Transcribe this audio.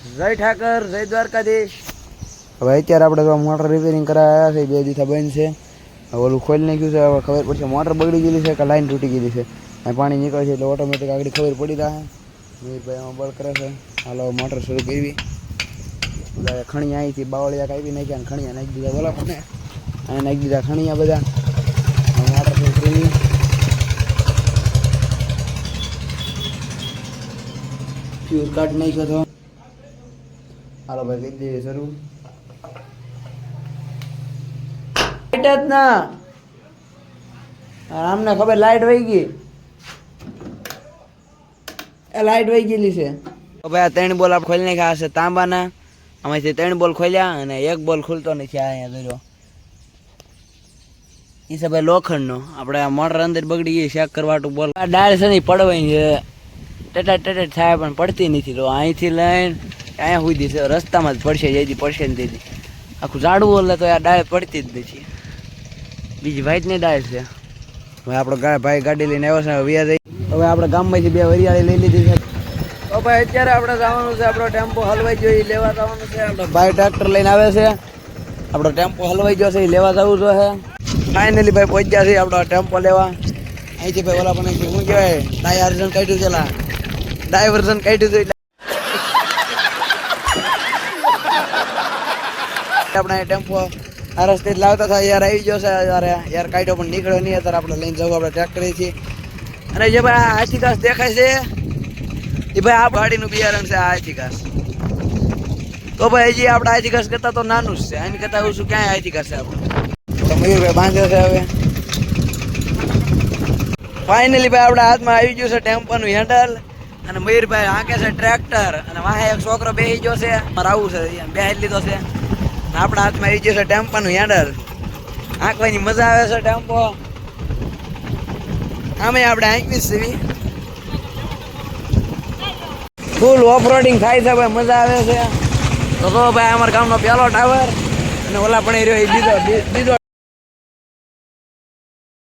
જય ઠાકર, જય દ્વારકાધીશ. હવે અત્યારે આપણે તો મોટર રિપેરિંગ કરાવ્યા છે, 2 દિવસ બંધ છે. હવે ઓલું ખોલી નાખ્યું છે. હવે ખબર પડશે મોટર બગડી ગયેલી છે કે લાઈન તૂટી ગયેલી છે. અહીં પાણી નીકળે છે એટલે ઓટોમેટિક આગળ ખબર પડી જાય. મીરભાઈ આમાં બળ કરે છે. હાલો મોટર શરૂ કરી. ખણિયા અહીંથી બાવળિયા કાપી નાખ્યા અને ખણિયા નાખી દીધા બોલા પણ અહીંયા નાખી દીધા ખણિયા બધા. મોટર શરૂ કરી. ફ્યુઝ કાઢી નાખ્યો હતો. હાલો ભાઈ કરી દઈએ શરૂ. લાઈટ જ ના આમને ખબર લાઈટ વહી ગઈ. એ લાઈટ વહી ગયેલી છે. ભાઈ આ 3 બોલ આપણે ખોલી નાખ્યા છે તાંબાના. આમાંથી 3 બોલ ખોલ્યા અને 1 બોલ ખુલતો નથી. અહીંયા જોયો એ છે ભાઈ લોખંડનો. આપણે આ મોટર અંદર બગડી ગઈ ચેક કરવાટું બોલ. આ ડાળ છે ને પડવાય છે, ટેટા થાય પણ પડતી નથી. તો અહીંથી લઈને અહીંયા સુધી છે રસ્તામાં જ પડશે. જેથી પડશે ને તેથી આખું ઝાડવું એટલે તો આ ડાળ પડતી જ નથી. બીજી વ્હાઈટની ડાળ છે. હવે આપણો ભાઈ ગાડી લઈને આવ્યો છે. વ્યા જઈ હવે આપણે ગામમાંથી 2 વરિયાળી લઈ લીધી છે. તો ભાઈ અત્યારે આપણે જવાનું છે. આપણો ટેમ્પો હલવાઈ ગયો, એ લેવા જવાનું છે. આપણો ભાઈ ટ્રેક્ટર લઈને આવે છે. આપણો ટેમ્પો હલવાઈ ગયો છે, એ લેવા જવું જોઈએ. ફાઇનલી ભાઈ પહોંચી ગયા છે આપણો ટેમ્પો લેવા. અહીંથી ભાઈ ઓલા પણ શું કહેવાય ડાયવર્ઝન કાઢ્યું છે. ડાયવર્ઝન કાઢ્યું છે આપણે ટેમ્પો આ રસ્તે જ લાવતા હતા. યાર આવી ગયો છે યાર કાઢ્યો પણ નીકળ્યો નહીં. અત્યારે આપણે લઈને જવું આપણે ટ્રેક્ટરથી. અને જે ભાઈ આ હાથી ઘાસ દેખાય છે એ ભાઈ આ ગાડીનું બિયારણ છે. આ હાથી ઘાસ તો ભાઈ હજી આપણે હાથી ઘાસ કરતા તો નાનું જ છે. એની કરતા એવું શું ક્યાંય હાથી ઘાસ છે આપણે. તો મયુરભાઈ બાંધે છે. હવે ફાઇનલી ભાઈ આપણા હાથમાં આવી ગયું છે ટેમ્પોનું હેન્ડલ. અને મયુરભાઈ હાંકે છે ટ્રેક્ટર. અને વાહે એક છોકરો બેસી ગયો છે. મારે આવું છે બેસી લીધો છે. આપણા હાથમાં આવી ગયું છે ટેમ્પાનું હેન્ડલ. આંકવાની મજા આવે છે. ટેમ્પો આમે આપણે આંકવી જ છે. ફૂલ ઓફરોડિંગ થાય છે ભાઈ, મજા આવે છે. તો ભાઈ અમારા ગામનો પહેલો ટાવર અને ઓલા પણ રહ્યો એ બીજો